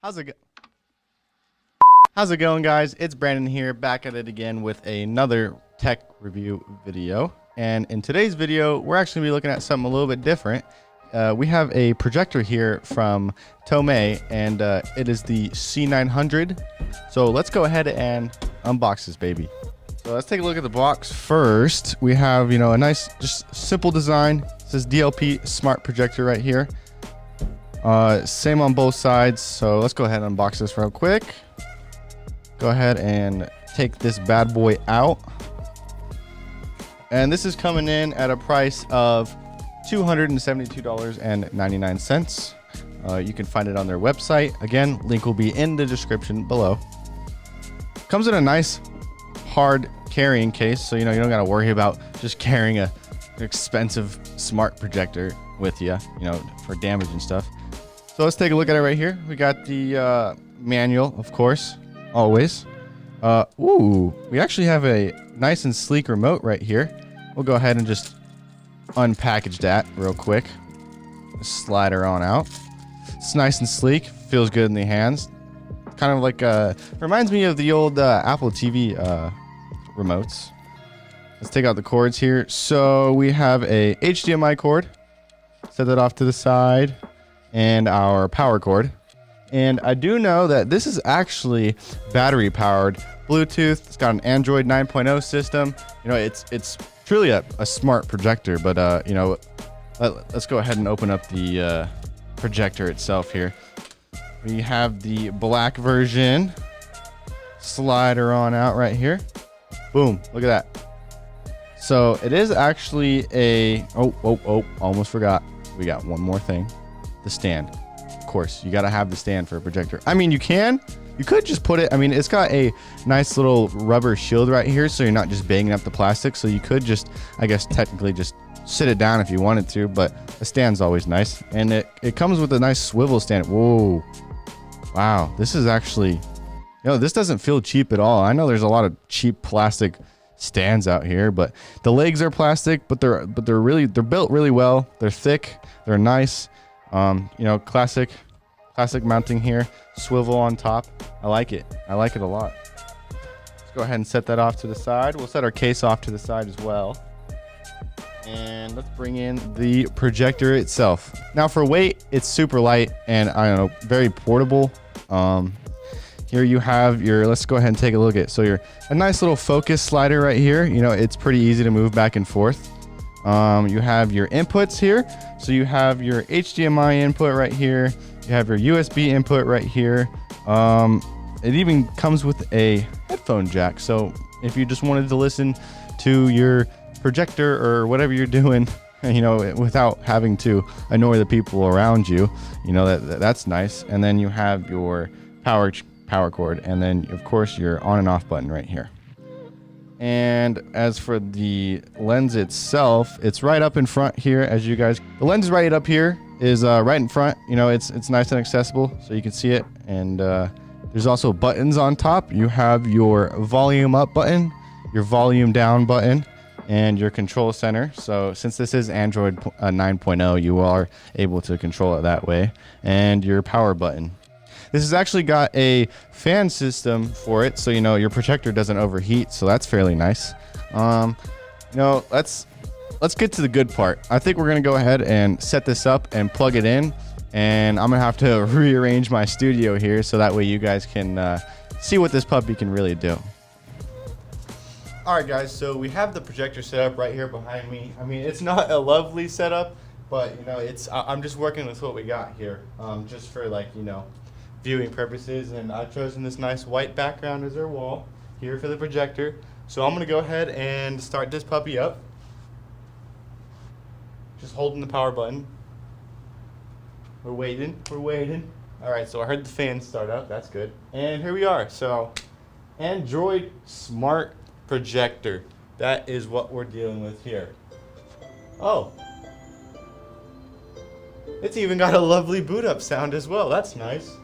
How's it going, guys? It's Brandon here, back at it again with another tech review video. And in today's video, we're actually going to be looking at something a little bit different. We have a projector here from Toumei, and it is the C900. So let's go ahead and unbox this baby. So let's take a look at the box first. We have, a nice, just simple design. It says DLP Smart Projector right here. Same on both sides. So let's go ahead and unbox this real quick. Go ahead and take this bad boy out. And this is coming in at a price of $272.99. You can find it on their website. Again, link will be in the description below. Comes in a nice hard carrying case, so you don't got to worry about just carrying an expensive smart projector with you, for damage and stuff. So let's take a look at it right here. We got the manual, of course, always. We actually have a nice and sleek remote right here. We'll go ahead and just unpackage that real quick. Slide her on out. It's nice and sleek, feels good in the hands. Kind of like reminds me of the old Apple TV remotes. Let's take out the cords here. So we have a HDMI cord. Set that off to the side, and our power cord. And I do know that this is actually battery powered Bluetooth. It's got an Android 9.0 system. It's truly a smart projector, but let's go ahead and open up the projector itself here. We have the black version. Slide her on out right here. Boom, look at that. So it is actually a, almost forgot. We got one more thing, the stand. Of course, you got to have the stand for a projector. I mean, you could just put it, it's got a nice little rubber shield right here, so you're not just banging up the plastic. So you could just, I guess, technically just sit it down if you wanted to, but a stand's always nice. And it comes with a nice swivel stand. Whoa. Wow, this is actually, this doesn't feel cheap at all. I know there's a lot of cheap plastic stands out here, but the legs are plastic, but they're built really well. They're thick, they're nice. Classic mounting here, swivel on top. I like it a lot. Let's go ahead and set that off to the side. We'll set our case off to the side as well. And let's bring in the projector itself. Now for weight, it's super light and very portable. Here you have let's go ahead and take a look at it. So a nice little focus slider right here. It's pretty easy to move back and forth. You have your inputs here. So you have your HDMI input right here. You have your USB input right here. It even comes with a headphone jack. So if you just wanted to listen to your projector or whatever you're doing, without having to annoy the people around you, that's nice. And then you have your power cord, and then of course your on and off button right here. And as for the lens itself, it's right up in front here. The lens right up here is right in front. It's nice and accessible, so you can see it. And there's also buttons on top. You have your volume up button, your volume down button, and your control center. So since this is Android 9.0, you are able to control it that way. And your power button. This has actually got a fan system for it, so your projector doesn't overheat, so that's fairly nice. Let's get to the good part. I think we're gonna go ahead and set this up and plug it in, and I'm gonna have to rearrange my studio here so that way you guys can see what this puppy can really do. All right, guys, so we have the projector set up right here behind me. It's not a lovely setup, but I'm just working with what we got here, just for viewing purposes, and I've chosen this nice white background as our wall here for the projector. So I'm gonna go ahead and start this puppy up. Just holding the power button. We're waiting. All right, so I heard the fan start up, that's good. And here we are, so Android Smart Projector. That is what we're dealing with here. Oh, it's even got a lovely boot up sound as well, that's nice.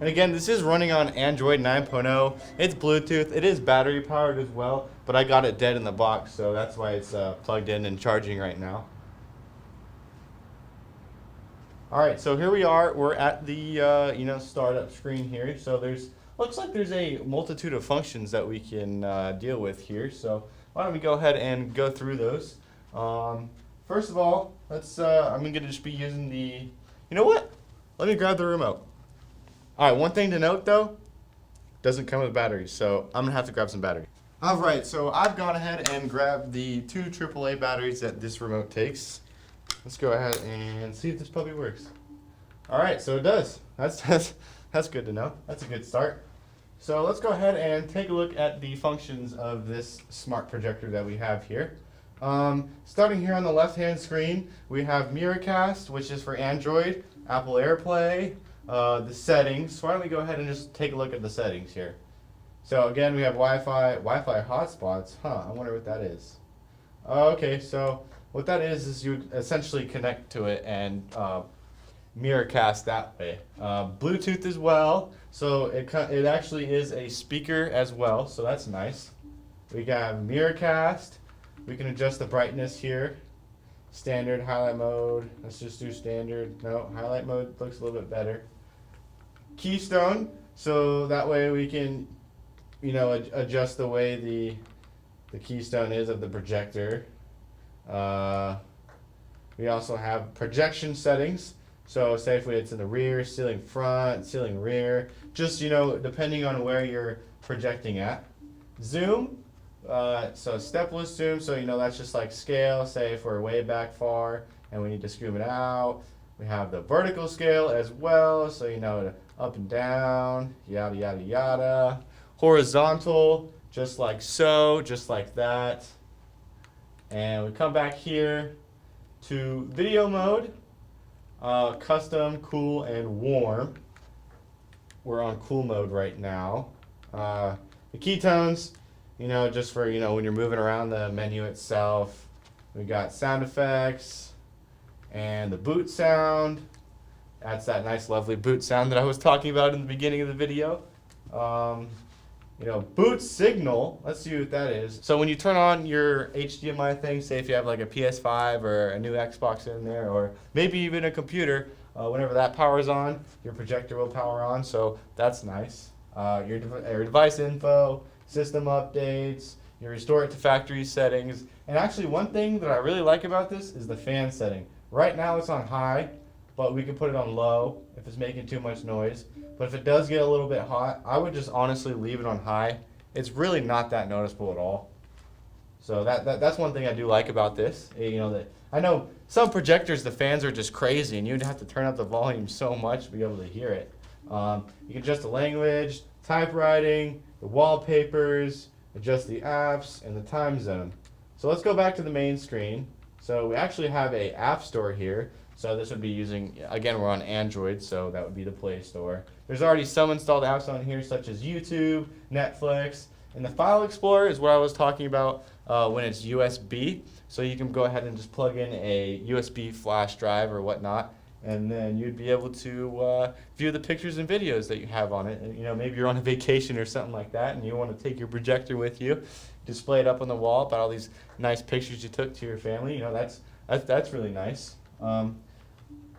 And again, this is running on Android 9.0. It's Bluetooth. It is battery powered as well, but I got it dead in the box, so that's why it's plugged in and charging right now. All right, so here we are. We're at the startup screen here. So looks like there's a multitude of functions that we can deal with here. So why don't we go ahead and go through those? First of all, I'm going to just be using the. You know what? Let me grab the remote. All right, one thing to note though, doesn't come with batteries, so I'm gonna have to grab some batteries. All right, so I've gone ahead and grabbed the 2 AAA batteries that this remote takes. Let's go ahead and see if this puppy works. All right, so it does. That's good to know. That's a good start. So let's go ahead and take a look at the functions of this smart projector that we have here. Starting here on the left-hand screen, we have Miracast, which is for Android, Apple AirPlay, the settings. So why don't we go ahead and just take a look at the settings here. So again, we have Wi-Fi hotspots. I wonder what that is. Okay, so what that is you essentially connect to it and Miracast that way. Bluetooth as well, so it actually is a speaker as well, so that's nice. We got Miracast. We can adjust the brightness here. Standard, highlight mode. Let's just do standard. No, highlight mode looks a little bit better. Keystone, so that way we can, adjust the way the keystone is of the projector. We also have projection settings. So say if it's in the rear, ceiling front, ceiling rear, just, depending on where you're projecting at. Zoom, so stepless zoom, so that's just like scale, say if we're way back far and we need to zoom it out. We have the vertical scale as well, so up and down, yada yada yada. Horizontal, just like so, just like that. And we come back here to video mode, custom, cool, and warm. We're on cool mode right now. The keytones, just for, when you're moving around the menu itself. We got sound effects and the boot sound. That's that nice, lovely boot sound that I was talking about in the beginning of the video. Boot signal, let's see what that is. So when you turn on your HDMI thing, say if you have like a PS5 or a new Xbox in there, or maybe even a computer, whenever that powers on, your projector will power on, so that's nice. Your device info, system updates, you restore it to factory settings. And actually one thing that I really like about this is the fan setting. Right now it's on high, but we can put it on low if it's making too much noise. But if it does get a little bit hot, I would just honestly leave it on high. It's really not that noticeable at all. So that's one thing I do like about this. That I know some projectors, the fans are just crazy and you'd have to turn up the volume so much to be able to hear it. You can adjust the language, typewriting, the wallpapers, adjust the apps, and the time zone. So let's go back to the main screen. So we actually have a app store here. So this would be using, again, we're on Android, so that would be the Play Store. There's already some installed apps on here, such as YouTube, Netflix, and the File Explorer is what I was talking about when it's USB. So you can go ahead and just plug in a USB flash drive or whatnot, and then you'd be able to view the pictures and videos that you have on it. And, maybe you're on a vacation or something like that, and you want to take your projector with you, display it up on the wall about all these nice pictures you took to your family. That's really nice.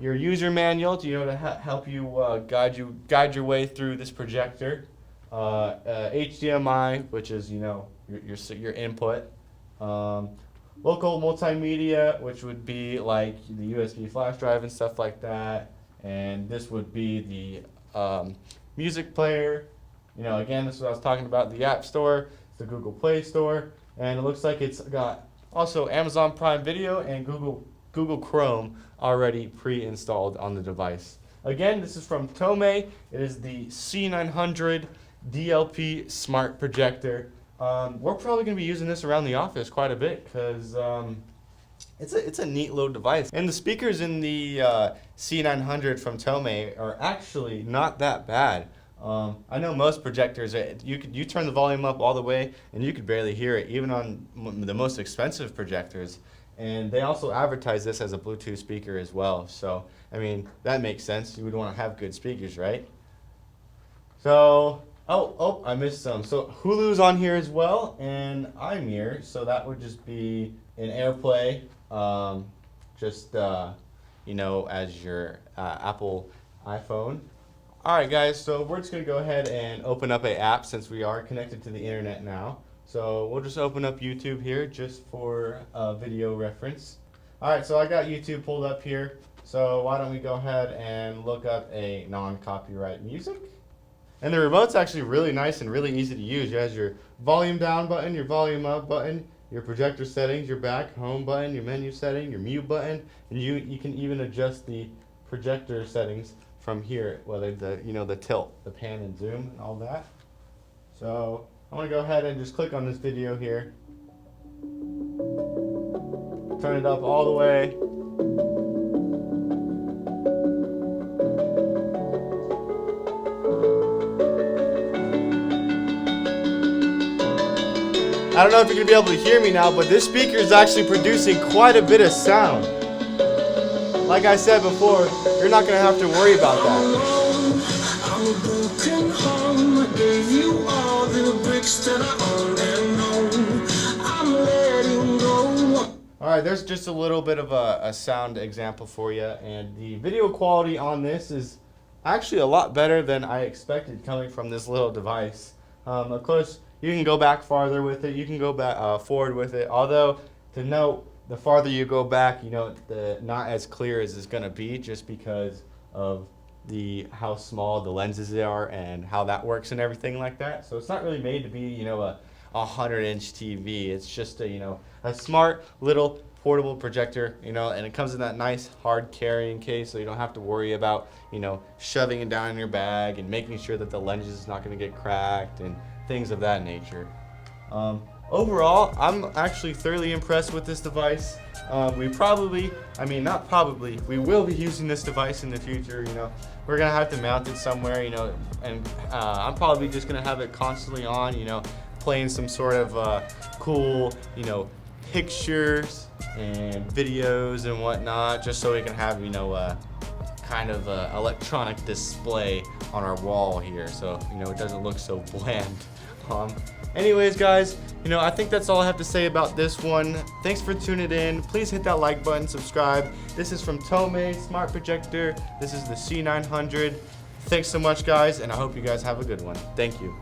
Your user manual to help you guide your way through this projector. HDMI, which is your input. Local multimedia, which would be like the USB flash drive and stuff like that. And this would be the music player. Again, this is what I was talking about. The App Store, the Google Play Store, and it looks like it's got also Amazon Prime Video and Google Chrome already pre-installed on the device. Again, this is from Toumei. It is the C900 DLP smart projector. We're probably going to be using this around the office quite a bit because it's a neat little device. And the speakers in the C900 from Toumei are actually not that bad. I know most projectors, you turn the volume up all the way and you could barely hear it, even on the most expensive projectors. And they also advertise this as a Bluetooth speaker as well. So, that makes sense. You would want to have good speakers, right? So, I missed some. So Hulu's on here as well, and iMirror. So that would just be an AirPlay. you know, as your Apple iPhone. All right, guys, so we're just gonna go ahead and open up an app since we are connected to the internet now. So we'll just open up YouTube here just for video reference. All right, so I got YouTube pulled up here. So why don't we go ahead and look up a non-copyright music. And the remote's actually really nice and really easy to use. You have your volume down button, your volume up button, your projector settings, your back, home button, your menu setting, your mute button, and you can even adjust the projector settings from here, whether the tilt, the pan and zoom, and all that. So I want to go ahead and just click on this video here. Turn it up all the way. I don't know if you're going to be able to hear me now, but this speaker is actually producing quite a bit of sound. Like I said before, you're not going to have to worry about that. Alright, there's just a little bit of a sound example for you, and the video quality on this is actually a lot better than I expected coming from this little device. Of course, you can go back farther with it, you can go back forward with it, although to note, the farther you go back, not as clear as it's going to be just because of how small the lenses are and how that works and everything like that. So it's not really made to be, a 100-inch TV. It's just a smart little portable projector, and it comes in that nice hard carrying case, so you don't have to worry about, shoving it down in your bag and making sure that the lens is not going to get cracked and things of that nature. Overall, I'm actually thoroughly impressed with this device. We will be using this device in the future. We're gonna have to mount it somewhere, and I'm probably just gonna have it constantly on, playing some sort of cool, pictures and videos and whatnot, just so we can have, kind of electronic display on our wall here, so it doesn't look so bland. Anyways, guys, I think that's all I have to say about this one. Thanks for tuning in. Please hit that like button, subscribe. This is from Toumei Smart Projector. This is the C900. Thanks so much, guys, and I hope you guys have a good one. Thank you.